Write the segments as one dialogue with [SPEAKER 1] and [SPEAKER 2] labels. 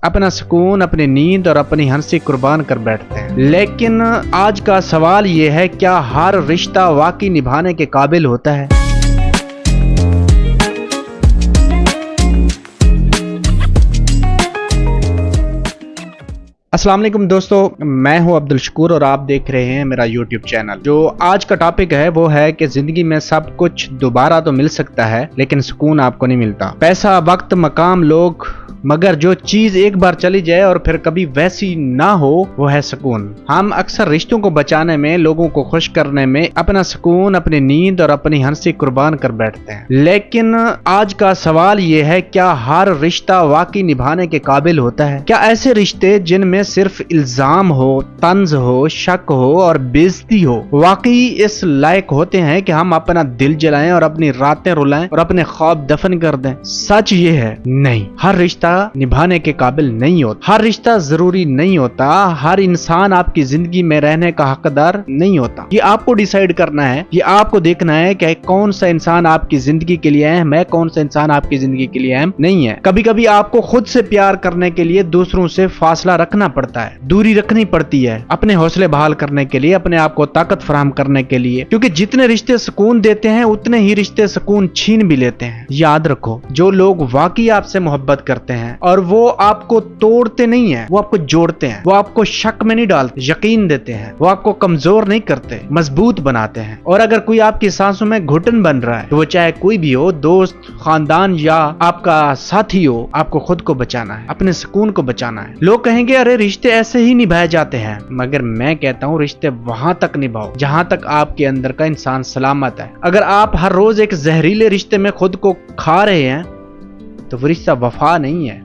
[SPEAKER 1] अपना सुकून, अपनी नींद और अपनी हंसी कुर्बान कर बैठते हैं। लेकिन आज का सवाल ये है, क्या हर रिश्ता वाकई निभाने के काबिल होता है? अस्सलाम वालेकुम दोस्तों, मैं हूं अब्दुल शकूर और आप देख रहे हैं मेरा YouTube चैनल। जो आज का टॉपिक है वो है कि जिंदगी में सब कुछ दोबारा तो मिल सकता है लेकिन सुकून आपको नहीं मिलता। पैसा, वक्त, मकाम, लोग, मगर जो चीज एक बार चली जाए और फिर कभी वैसी ना हो वो है सुकून। हम अक्सर रिश्तों को बचाने में, लोगों को खुश करने में अपना सुकून, अपनी नींद और अपनी हंसी कुर्बान कर बैठते हैं। लेकिन आज का सवाल ये है, क्या हर रिश्ता वाकई निभाने के काबिल होता है? क्या ऐसे रिश्ते जिनमें सिर्फ इल्जाम हो, तंज हो, शक हो और बेइज्जती हो वाकई इस लायक होते हैं कि हम अपना दिल जलाएं और अपनी रातें रुलाएं और अपने ख्वाब दफन कर दें? सच ये है, नहीं, हर रिश्ता निभाने के काबिल नहीं होता। हर रिश्ता जरूरी नहीं होता। हर इंसान आपकी जिंदगी में रहने का हकदार नहीं होता। ये आपको डिसाइड करना है, ये आपको देखना है कि कौन सा इंसान आपकी जिंदगी के लिए अहम है, कौन सा इंसान आपकी जिंदगी के लिए अहम नहीं है। कभी कभी आपको खुद से प्यार करने के लिए दूसरों से फासला रखना पड़ता है, दूरी रखनी पड़ती है, अपने हौसले बहाल करने के लिए, अपने आप को ताकत फराहम करने के लिए। क्योंकि जितने रिश्ते सुकून देते हैं उतने ही रिश्ते सुकून छीन भी लेते हैं। याद रखो, जो लोग वाकई आपसे मोहब्बत करते हैं और वो आपको तोड़ते नहीं है, वो आपको जोड़ते हैं। वो आपको शक में नहीं डालते, यकीन देते हैं। वो आपको कमजोर नहीं करते, मजबूत बनाते हैं। और अगर कोई आपकी सांसों में घुटन बन रहा है तो वो चाहे कोई भी हो, दोस्त, खानदान या आपका साथी हो, आपको खुद को बचाना है, अपने सुकून को बचाना है। लोग कहेंगे अरे रिश्ते ऐसे ही निभाए जाते हैं, मगर मैं कहता हूँ रिश्ते वहां तक निभाओ जहां तक आपके अंदर का इंसान सलामत है। अगर आप हर रोज एक जहरीले रिश्ते में खुद को खा रहे हैं तो वो रिश्ता वफा नहीं है,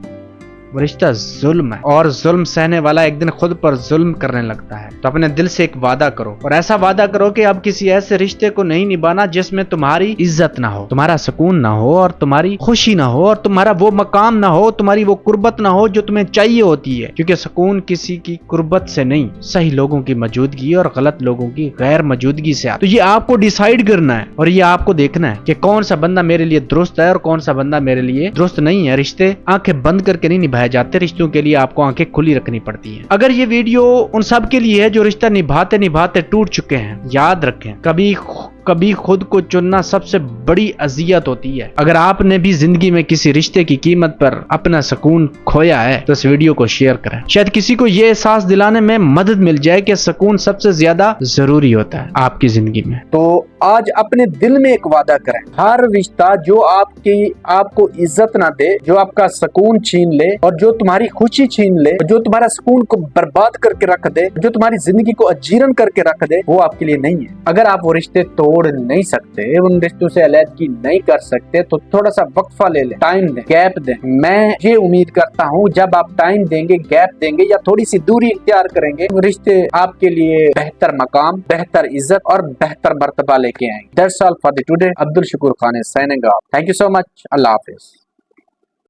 [SPEAKER 1] वो रिश्ता जुल्म है। और जुल्म सहने वाला एक दिन खुद पर जुल्म करने लगता है। तो अपने दिल से एक वादा करो, और ऐसा वादा करो कि अब किसी ऐसे रिश्ते को नहीं निभाना जिसमें तुम्हारी इज्जत ना हो, तुम्हारा सुकून ना हो और तुम्हारी खुशी ना हो और तुम्हारा वो मकाम ना हो, तुम्हारी वो कुर्बत ना हो जो तुम्हें चाहिए होती है। क्योंकि सुकून किसी की कुर्बत से नहीं, सही लोगों की मौजूदगी और गलत लोगों की गैर मौजूदगी से आता। तो ये आपको डिसाइड करना है और ये आपको देखना है कि कौन सा बंदा मेरे लिए दुरुस्त है और कौन सा बंदा मेरे लिए दुरुस्त नहीं है। रिश्ते आंखें बंद करके नहीं निभाए जाते, रिश्तों के लिए आपको आंखें खुली रखनी पड़ती हैं। अगर ये वीडियो उन सब के लिए है जो रिश्ता निभाते निभाते टूट चुके हैं, याद रखें, कभी खुद को चुनना सबसे बड़ी अजियत होती है। अगर आपने भी जिंदगी में किसी रिश्ते की कीमत पर अपना सुकून खोया है तो इस वीडियो को शेयर करें। शायद किसी को यह एहसास दिलाने में मदद मिल जाए कि सुकून सबसे ज्यादा जरूरी होता है आपकी जिंदगी में।
[SPEAKER 2] तो आज अपने दिल में एक वादा करें, हर रिश्ता जो आपको इज्जत ना दे, जो आपका सुकून छीन ले और जो तुम्हारी खुशी छीन ले, जो तुम्हारा सुकून को बर्बाद करके रख दे, जो तुम्हारी जिंदगी को अजीरन करके रख दे, वो आपके लिए नहीं है। अगर आप वो रिश्ते तोड़ नहीं सकते, उन रिश्तों से अलग नहीं कर सकते, तो थोड़ा सा वक्फा ले ले, टाइम दे, गैप दे। मैं ये उम्मीद करता हूँ जब आप टाइम देंगे, गैप देंगे या थोड़ी सी दूरी इख्तियार करेंगे, रिश्ते आपके लिए बेहतर मकाम, बेहतर इज्जत और बेहतर मर्तबा लेके आएंगे। That's all for the today. Abdul Shakoor Khan signing off. Thank you so much. Allah Hafiz.